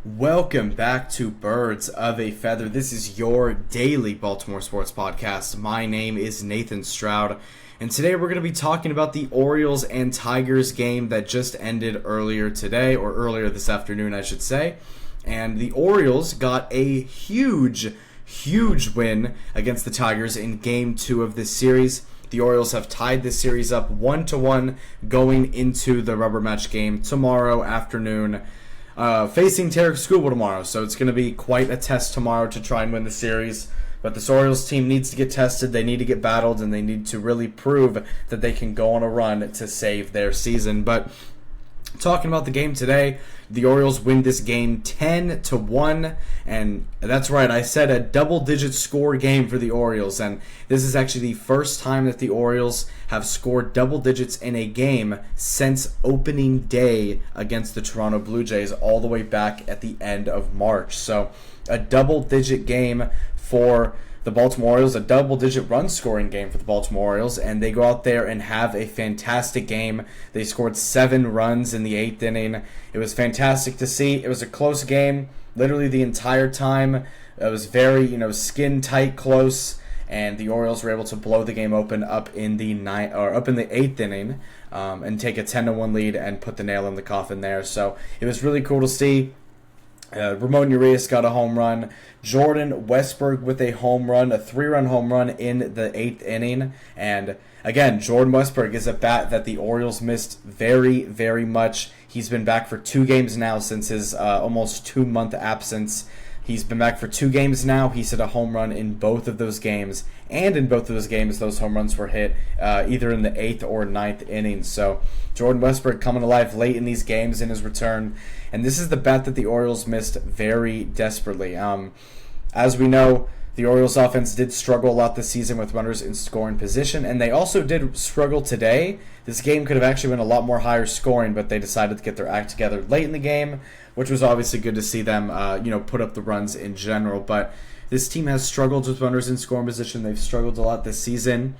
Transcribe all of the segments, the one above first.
Welcome back to Birds of a Feather. This is your daily Baltimore sports podcast. My name is Nathan Stroud, and today we're going to be talking about the Orioles and Tigers game that just ended earlier today, or earlier this afternoon, I should say. And the Orioles got a huge win against the Tigers in Game 2 of this series. The Orioles have tied this series up 1-1 going into the rubber match game tomorrow afternoon. Facing Tarek Skubal tomorrow, so it's going to be quite a test tomorrow to try and win the series. But this Orioles team needs to get tested, they need to get battled, and they need to really prove that they can go on a run to save their season. But talking about the game today, the Orioles win this game 10-1, and that's right, I said a double-digit score game for the Orioles, and this is actually the first time that the Orioles have scored double digits in a game since opening day against the Toronto Blue Jays all the way back at the end of March. So a double-digit game for the Baltimore Orioles, a double-digit run-scoring game for the Baltimore Orioles, and they go out there and have a fantastic game. They scored 7 runs in the 8th inning. It was fantastic to see. It was a close game, literally the entire time. It was very, skin-tight close, and the Orioles were able to blow the game open up in the 8th inning and take a 10-1 lead and put the nail in the coffin there. So it was really cool to see. Ramon Urias got a home run. Jordan Westburg with a home run, a 3-run home run in the 8th inning. And again, Jordan Westburg is a bat that the Orioles missed very, very much. He's been back for 2 games now since his almost 2-month absence. He's been back for 2 games now. He's hit a home run in both of those games. And in both of those games, those home runs were hit either in the 8th or 9th innings. So Jordan Westburg coming alive late in these games in his return. And this is the bat that the Orioles missed very desperately. As we know, the Orioles offense did struggle a lot this season with runners in scoring position, and they also did struggle today. This game could have actually been a lot more higher scoring, but they decided to get their act together late in the game, which was obviously good to see them, put up the runs in general. But this team has struggled with runners in scoring position. They've struggled a lot this season,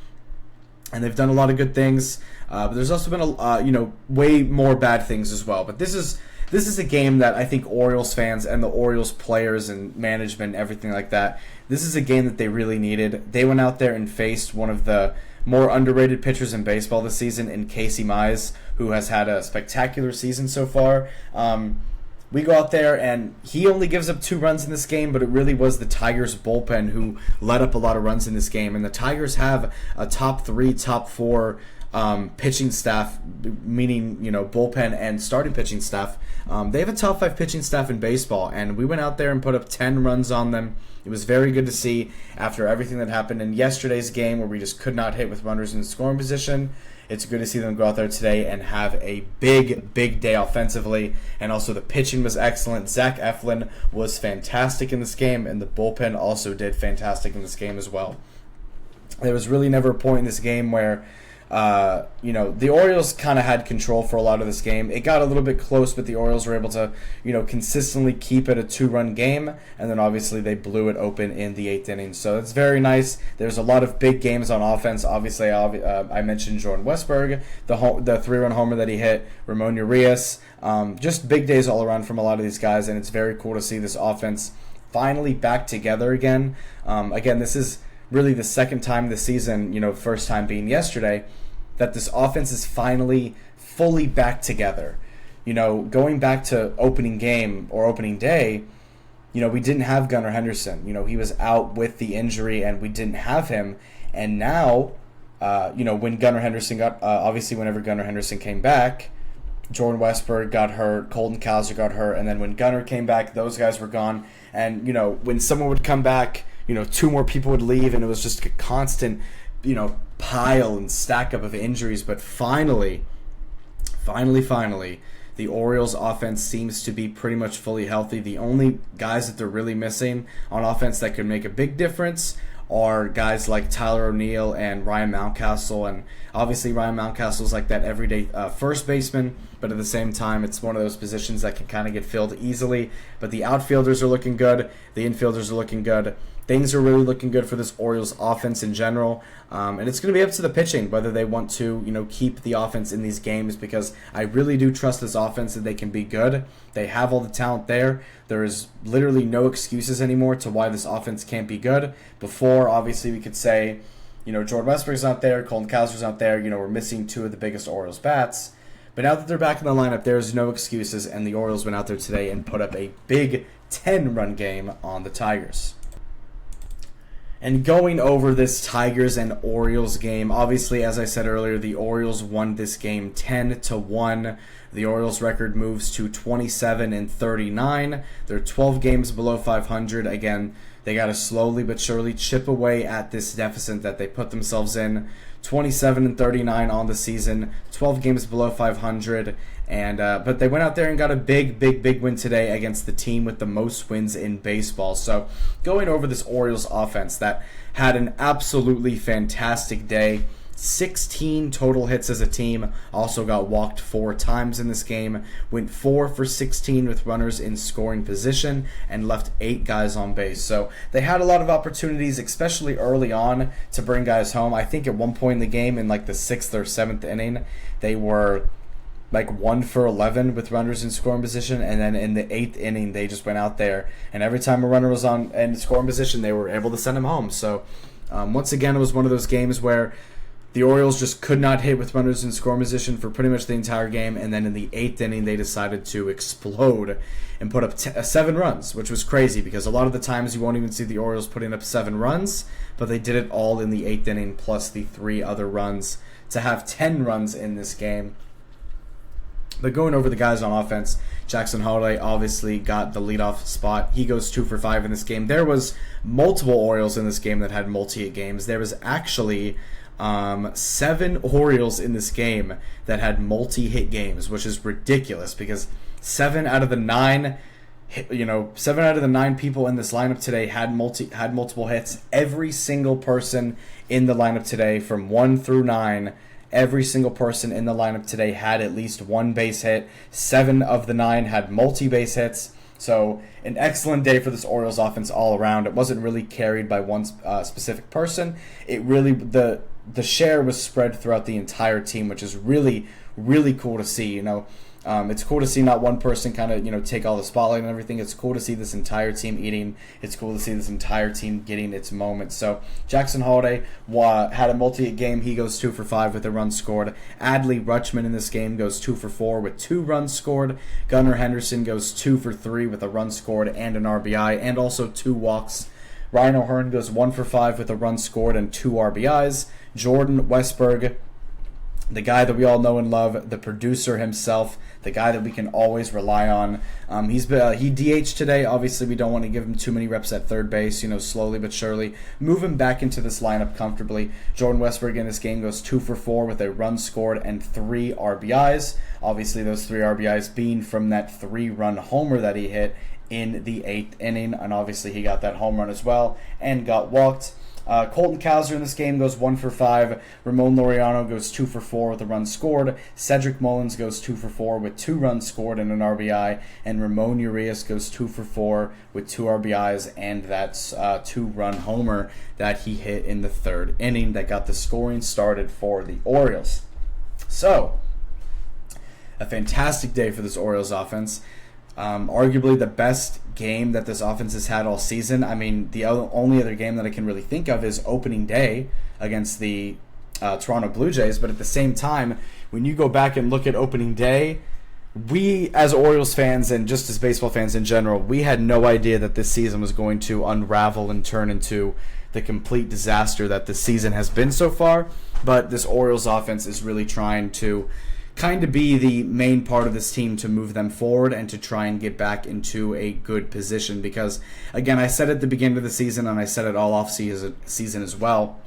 and they've done a lot of good things. But there's also been way more bad things as well. But this is a game that I think Orioles fans and the Orioles players and management and everything like that, this is a game that they really needed. They went out there and faced one of the more underrated pitchers in baseball this season in Casey Mize, who has had a spectacular season so far. We go out there, and he only gives up 2 runs in this game, but it really was the Tigers' bullpen who let up a lot of runs in this game. And the Tigers have a top 3, top 4 pitching staff, meaning bullpen and starting pitching staff. They have a top 5 pitching staff in baseball, and we went out there and put up 10 runs on them. It was very good to see after everything that happened in yesterday's game where we just could not hit with runners in scoring position. It's good to see them go out there today and have a big day offensively, and also the pitching was excellent. Zach Eflin was fantastic in this game, and the bullpen also did fantastic in this game as well. There was really never a point in this game where the Orioles kind of had control for a lot of this game. It got a little bit close, but the Orioles were able to, consistently keep it a 2-run game, and then obviously they blew it open in the 8th inning. So it's very nice. There's a lot of big games on offense. Obviously, I mentioned Jordan Westburg, the 3-run homer that he hit, Ramon Urias. Just big days all around from a lot of these guys, and it's very cool to see this offense finally back together again. Again, this is really the second time this season, first time being yesterday, that this offense is finally fully back together. Going back to opening game or opening day, we didn't have Gunnar Henderson. He was out with the injury, and we didn't have him. And now, when Gunnar Henderson whenever Gunnar Henderson came back, Jordan Westburg got hurt, Colton Cowser got hurt, and then when Gunnar came back, those guys were gone. And, when someone would come back, 2 more people would leave, and it was just a constant, pile and stack up of injuries. But finally, the Orioles offense seems to be pretty much fully healthy. The only guys that they're really missing on offense that could make a big difference are guys like Tyler O'Neill and Ryan Mountcastle. And obviously Ryan Mountcastle is like that everyday first baseman, but at the same time, it's one of those positions that can kind of get filled easily. But the outfielders are looking good. The infielders are looking good. things are really looking good for this Orioles offense in general. And it's going to be up to the pitching whether they want to, keep the offense in these games, because I really do trust this offense that they can be good. They have all the talent there. There is literally no excuses anymore to why this offense can't be good. Before, obviously, we could say, Jordan Westburg's not there, Colton Cowser's not there, we're missing two of the biggest Orioles bats. But now that they're back in the lineup, there's no excuses, and the Orioles went out there today and put up a big 10-run game on the Tigers. And going over this Tigers and Orioles game, obviously, as I said earlier, the Orioles won this game 10-1. The Orioles record moves to 27-39. They're 12 games below 500. Again, they got to slowly but surely chip away at this deficit that they put themselves in. 27-39 on the season, 12 games below 500, and but they went out there and got a big win today against the team with the most wins in baseball. So going over this Orioles offense that had an absolutely fantastic day. 16 total hits as a team, also got walked 4 times in this game, went 4 for 16 with runners in scoring position, and left 8 guys on base. So they had a lot of opportunities, especially early on, to bring guys home. I think at one point in the game, in like the 6th or 7th inning, they were like 1 for 11 with runners in scoring position, and then in the 8th inning, they just went out there, and every time a runner was on in scoring position, they were able to send him home. So once again, it was one of those games where the Orioles just could not hit with runners in scoring position for pretty much the entire game, and then in the 8th inning, they decided to explode and put up 7 runs, which was crazy because a lot of the times you won't even see the Orioles putting up 7 runs, but they did it all in the 8th inning plus the 3 other runs to have 10 runs in this game. But going over the guys on offense, Jackson Holliday obviously got the leadoff spot. He goes 2 for 5 in this game. There was multiple Orioles in this game that had multi-hit games. There was actually 7 Orioles in this game that had multi-hit games, which is ridiculous because 7 out of the 9 people in this lineup today had multiple hits. Every single person in the lineup today, from 1 through 9, every single person in the lineup today had at least 1 base hit. 7 of the 9 had multi-base hits. So an excellent day for this Orioles offense all around. It wasn't really carried by one specific person. It really the share was spread throughout the entire team, which is really cool to see. It's cool to see not one person kind of take all the spotlight and everything. It's cool to see this entire team eating. It's cool to see this entire team getting its moment. So Jackson Holliday had a multi-hit game. He goes 2 for 5 with a run scored. Adley Rutschman in this game goes 2 for 4 with 2 runs scored. Gunnar Henderson goes 2 for 3 with a run scored and an RBI, and also 2 walks. Ryan O'Hearn goes 1 for 5 with a run scored and 2 RBIs. Jordan Westburg, the guy that we all know and love, the producer himself, the guy that we can always rely on. He DH'd today. Obviously, we don't want to give him too many reps at third base. Slowly but surely move him back into this lineup comfortably. Jordan Westburg in this game goes 2 for 4 with a run scored and 3 RBIs. Obviously, those 3 RBIs being from that 3-run homer that he hit in the 8th inning, and obviously he got that home run as well and got walked. Colton Cowser in this game goes 1 for 5. Ramon Laureano goes 2 for 4 with a run scored. Cedric Mullins goes 2 for 4 with 2 runs scored and an RBI. And Ramon Urias goes 2 for 4 with 2 RBIs and that's 2-run homer that he hit in the 3rd inning that got the scoring started for the Orioles. So, a fantastic day for this Orioles offense. Arguably the best game that this offense has had all season. I mean, the only other game that I can really think of is opening day against the Toronto Blue Jays. But at the same time, when you go back and look at opening day, we as Orioles fans and just as baseball fans in general, we had no idea that this season was going to unravel and turn into the complete disaster that this season has been so far. But this Orioles offense is really trying to kind of be the main part of this team to move them forward and to try and get back into a good position. Because, again, I said at the beginning of the season, and I said it all off season as well,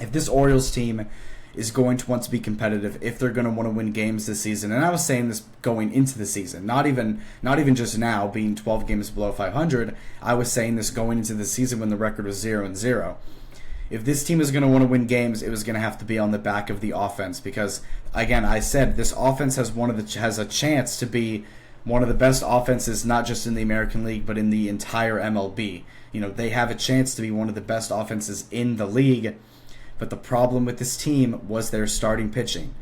if this Orioles team is going to want to be competitive, if they're going to want to win games this season, and I was saying this going into the season, not even just now being 12 games below 500, I was saying this going into the season when the record was 0-0. If this team is going to want to win games, it was going to have to be on the back of the offense because, again, I said this offense has a chance to be one of the best offenses, not just in the American League, but in the entire MLB. They have a chance to be one of the best offenses in the league, but the problem with this team was their starting pitching.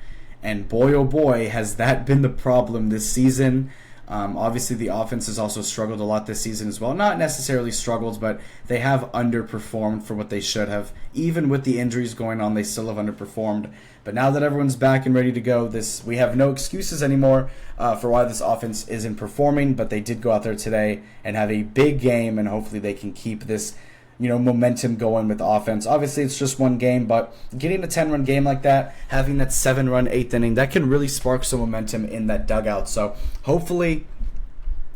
And boy, oh boy, has that been the problem this season. Obviously, the offense has also struggled a lot this season as well. Not necessarily struggled, but they have underperformed for what they should have. Even with the injuries going on, they still have underperformed. But now that everyone's back and ready to go, we have no excuses anymore for why this offense isn't performing. But they did go out there today and have a big game, and hopefully they can keep this momentum going with offense. Obviously, it's just one game, but getting a 10-run game like that, having that 7-run 8th inning, that can really spark some momentum in that dugout. So hopefully,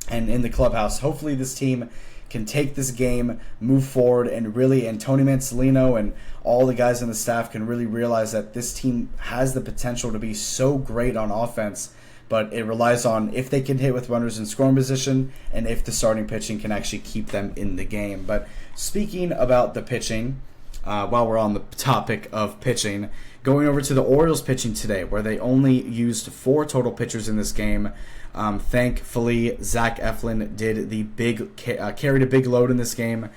and in the clubhouse, hopefully this team can take this game, move forward, and Tony Mansolino and all the guys on the staff can really realize that this team has the potential to be so great on offense, but it relies on if they can hit with runners in scoring position and if the starting pitching can actually keep them in the game. But speaking about the pitching, while we're on the topic of pitching, going over to the Orioles pitching today, where they only used 4 total pitchers in this game. Thankfully, Zach Eflin carried a big load in this game.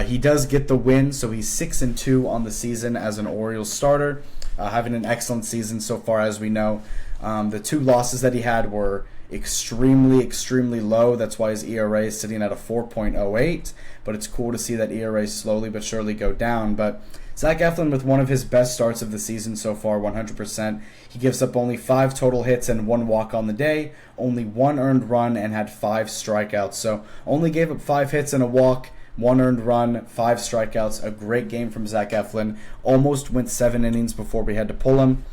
He does get the win, so he's 6-2 on the season as an Orioles starter, having an excellent season so far, as we know. The 2 losses that he had were extremely, extremely low. That's why his ERA is sitting at a 4.08. But it's cool to see that ERA slowly but surely go down. But Zach Eflin with one of his best starts of the season so far, 100%. He gives up only 5 total hits and 1 walk on the day, only 1 earned run, and had 5 strikeouts. So only gave up 5 hits and a walk, 1 earned run, 5 strikeouts. A great game from Zach Eflin. Almost went 7 innings before we had to pull him.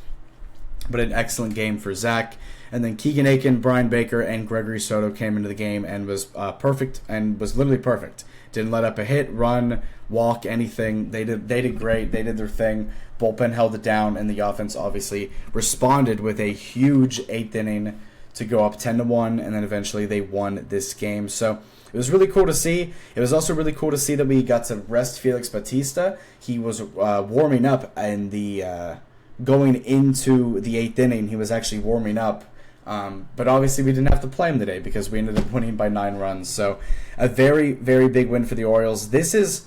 But an excellent game for Zach. And then Keegan Aiken, Brian Baker, and Gregory Soto came into the game and was perfect, and was literally perfect. Didn't let up a hit, run, walk, anything. They did great. They did their thing. Bullpen held it down, and the offense obviously responded with a huge 8th inning to go up 10-1, and then eventually they won this game. So it was really cool to see. It was also really cool to see that we got to rest Felix Bautista. He was warming up in the going into the 8th inning. He was actually warming up. But obviously we didn't have to play him today because we ended up winning by 9 runs. So a very, very big win for the Orioles. This is,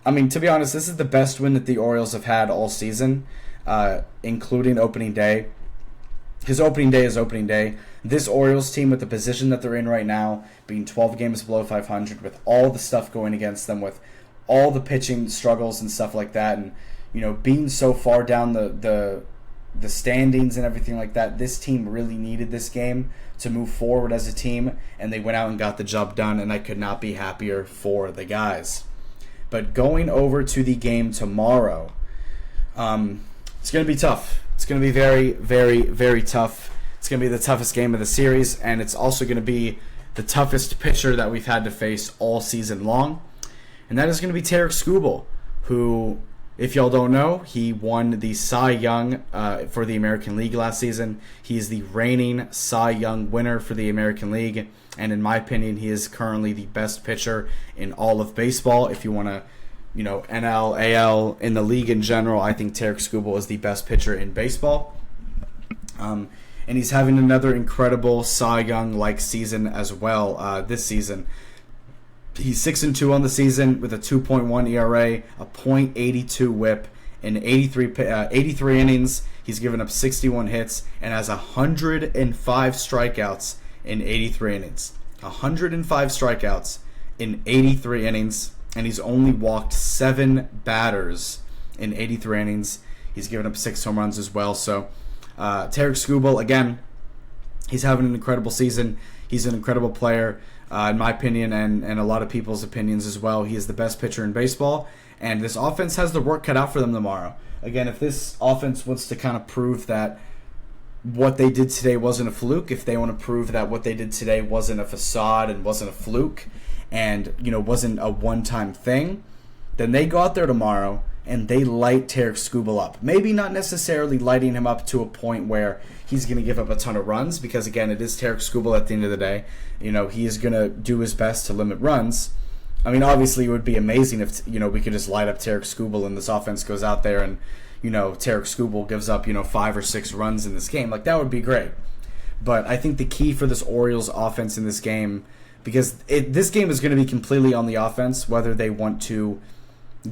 I mean, to be honest, this is the best win that the Orioles have had all season, including opening day. Because opening day is opening day. This Orioles team, with the position that they're in right now, being 12 games below 500, with all the stuff going against them, with all the pitching struggles and stuff like that, and being so far down the standings and everything like that, this team really needed this game to move forward as a team, and they went out and got the job done, and I could not be happier for the guys. But going over to the game tomorrow, it's going to be tough. It's going to be very, very, very tough. It's going to be the toughest game of the series, and it's also going to be the toughest pitcher that we've had to face all season long, and that is going to be Tarik Skubal, who, if y'all don't know, he won the Cy Young for the American League last season. He is the reigning Cy Young winner for the American League, and in my opinion, he is currently the best pitcher in all of baseball. If you want to, NL, AL, in the league in general, I think Tarik Skubal is the best pitcher in baseball. And he's having another incredible Cy Young-like season as well this season. He's 6-2 on the season with a 2.1 ERA, a .82 WHIP, in 83 innings. He's given up 61 hits and has 105 strikeouts in 83 innings. 105 strikeouts in 83 innings, and he's only walked 7 batters in 83 innings. He's given up 6 home runs as well. So Tarik Skubal, again, he's having an incredible season. He's an incredible player. In my opinion, and a lot of people's opinions as well. He is the best pitcher in baseball, and this offense has the work cut out for them tomorrow. Again, if this offense wants to kind of prove that what they did today wasn't a fluke, if they want to prove that what they did today wasn't a facade and wasn't a fluke and, wasn't a one-time thing, then they go out there tomorrow and they light Tarik Skubal up. Maybe not necessarily lighting him up to a point where he's going to give up a ton of runs, because, again, it is Tarik Skubal at the end of the day. He is going to do his best to limit runs. I mean, obviously, it would be amazing if, we could just light up Tarik Skubal and this offense goes out there and, Tarik Skubal gives up, 5 or 6 runs in this game. Like, that would be great. But I think the key for this Orioles offense in this game, because this game is going to be completely on the offense, whether they want to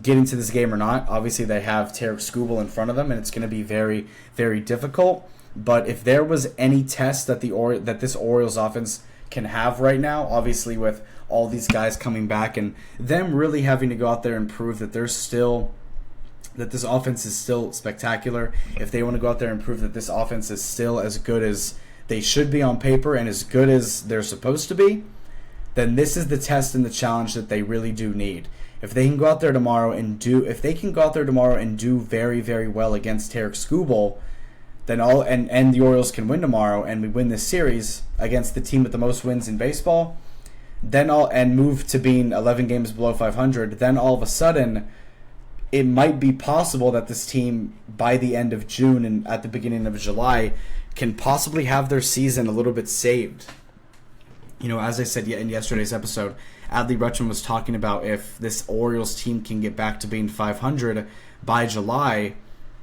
get into this game or not. Obviously, they have Tarek Skubal in front of them, and it's going to be very, very difficult. But if there was any test that that this Orioles offense can have right now, obviously with all these guys coming back and them really having to go out there and prove that this offense is still spectacular, if they want to go out there and prove that this offense is still as good as they should be on paper and as good as they're supposed to be, then this is the test and the challenge that they really do need. If they can go out there tomorrow and do very, very well against Tarek Skubal, then and the Orioles can win tomorrow and we win this series against the team with the most wins in baseball, and move to being 11 games below 500, then all of a sudden it might be possible that this team by the end of June and at the beginning of July can possibly have their season a little bit saved. As I said in yesterday's episode, Adley Rutschman was talking about if this Orioles team can get back to being 500 by July,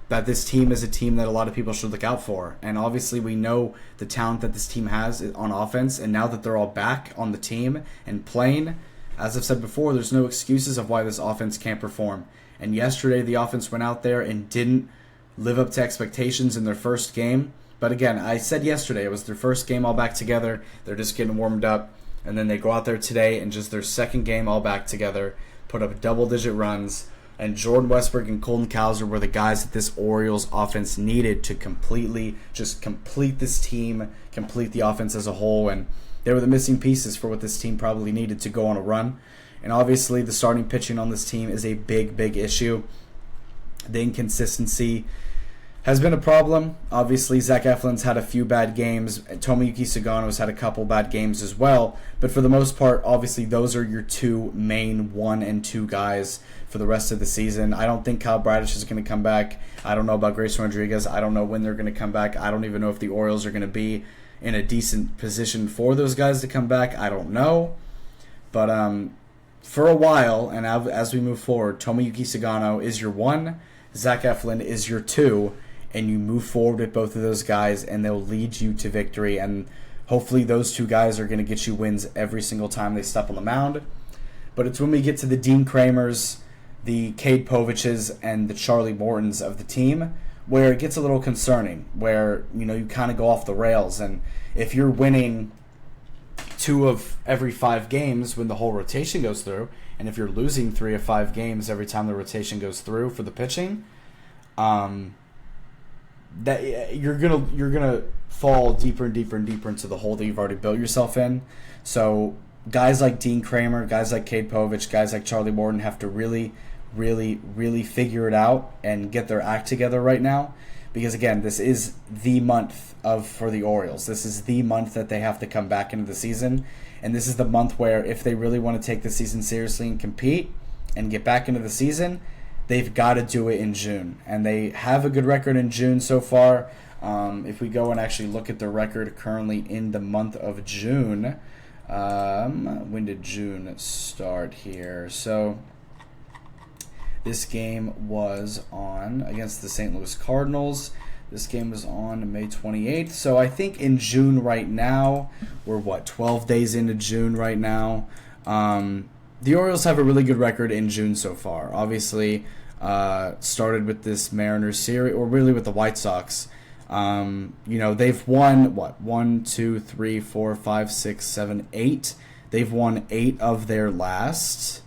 that this team is a team that a lot of people should look out for. And obviously we know the talent that this team has on offense, and now that they're all back on the team and playing, as I've said before, there's no excuses of why this offense can't perform. And yesterday the offense went out there and didn't live up to expectations in their first game. But again, I said yesterday, it was their first game all back together. They're just getting warmed up. And then they go out there today and just their second game all back together, put up double-digit runs. And Jordan Westbrook and Colton Cowser were the guys that this Orioles offense needed to complete this team, complete the offense as a whole. And they were the missing pieces for what this team probably needed to go on a run. And obviously the starting pitching on this team is a big, big issue. The inconsistency has been a problem. Obviously, Zach Eflin's had a few bad games. Tomoyuki Sugano's had a couple bad games as well. But for the most part, obviously, those are your two main 1 and 2 guys for the rest of the season. I don't think Kyle Bradish is going to come back. I don't know about Grayson Rodriguez. I don't know when they're going to come back. I don't even know if the Orioles are going to be in a decent position for those guys to come back. I don't know. But for a while, and as we move forward, Tomoyuki Sugano is your 1. Zach Eflin is your 2. And you move forward with both of those guys, and they'll lead you to victory. And hopefully those 2 guys are going to get you wins every single time they step on the mound. But it's when we get to the Dean Kramers, the Cade Poviches, and the Charlie Mortons of the team where it gets a little concerning, where you kind of go off the rails. And if you're winning 2 of every 5 games when the whole rotation goes through, and if you're losing 3 of 5 games every time the rotation goes through for the pitching, that you're gonna fall deeper and deeper and deeper into the hole that you've already built yourself in. So guys like Dean Kramer, guys like Cade Povich, guys like Charlie Morton have to really, really, really figure it out and get their act together right now. Because again, this is the month for the Orioles. This is the month that they have to come back into the season, and this is the month where if they really want to take the season seriously and compete and get back into the season, they've got to do it in June. And they have a good record in June so far. If we go and actually look at the record currently in the month of June, when did June start here? So this game was on against the St. Louis Cardinals. This game was on May 28th. So I think in June right now, we're 12 days into June right now. The Orioles have a really good record in June so far. Obviously, started with this Mariners series, or really with the White Sox. They've won, 1, 2, 3, 4, 5, 6, 7, 8. They've won 8 of their last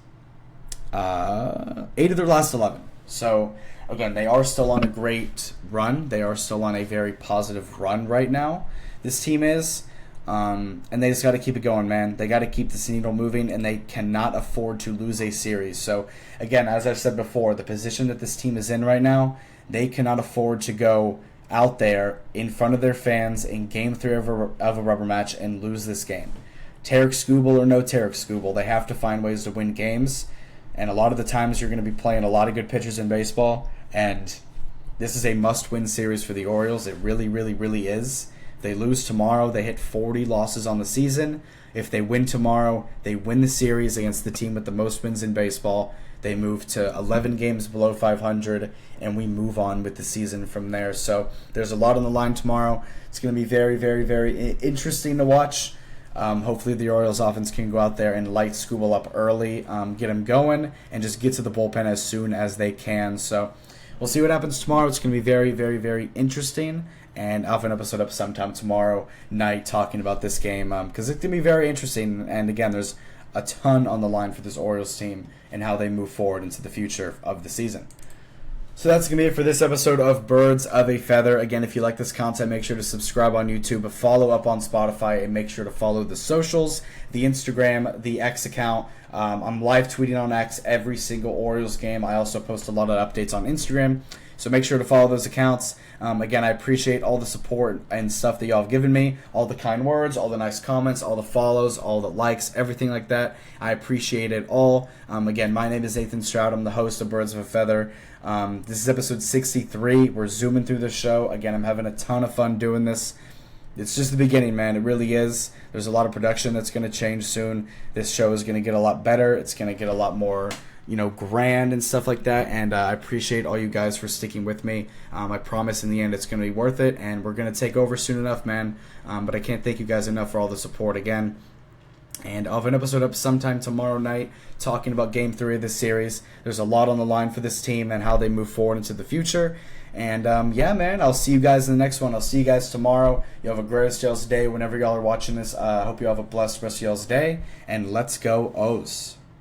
11. So, again, they are still on a great run. They are still on a very positive run right now. This team is. And they just got to keep it going, man. They got to keep this needle moving, and they cannot afford to lose a series. So, again, as I've said before, the position that this team is in right now, they cannot afford to go out there in front of their fans in Game 3 of a rubber match and lose this game. Tarek Skubal or no Tarek Skubal, they have to find ways to win games. And a lot of the times you're going to be playing a lot of good pitchers in baseball, and this is a must-win series for the Orioles. It really, really, really is. They lose tomorrow, they hit 40 losses on the season. If they win tomorrow, they win the series against the team with the most wins in baseball. They move to 11 games below 500, and we move on with the season from there. So there's a lot on the line tomorrow. It's going to be very, very, very interesting to watch. Hopefully the Orioles offense can go out there and light Skubal up early, get him going, and just get to the bullpen as soon as they can. So we'll see what happens tomorrow. It's going to be very, very, very interesting. And I'll have an episode up sometime tomorrow night talking about this game because it's going to be very interesting. And again, there's a ton on the line for this Orioles team and how they move forward into the future of the season. So that's going to be it for this episode of Birds of a Feather. Again, if you like this content, make sure to subscribe on YouTube, follow up on Spotify, and make sure to follow the socials, the Instagram, the X account. I'm live tweeting on X every single Orioles game. I also post a lot of updates on Instagram, so make sure to follow those accounts. Again, I appreciate all the support and stuff that y'all have given me, all the kind words, all the nice comments, all the follows, all the likes, everything like that. I appreciate it all. Again, my name is Nathan Stroud. I'm the host of Birds of a Feather. This is episode 63. We're zooming through the show. Again, I'm having a ton of fun doing this. It's just the beginning, man. It really is. There's a lot of production that's going to change soon. This show is going to get a lot better. It's going to get a lot more, grand and stuff like that. And I appreciate all you guys for sticking with me. I promise in the end it's going to be worth it. And we're going to take over soon enough, man. But I can't thank you guys enough for all the support again. And I'll have an episode up sometime tomorrow night talking about Game 3 of this series. There's a lot on the line for this team and how they move forward into the future. And, yeah, man, I'll see you guys in the next one. I'll see you guys tomorrow. You have a great y'all's day whenever y'all are watching this. I hope you have a blessed rest of y'all's day. And let's go O's.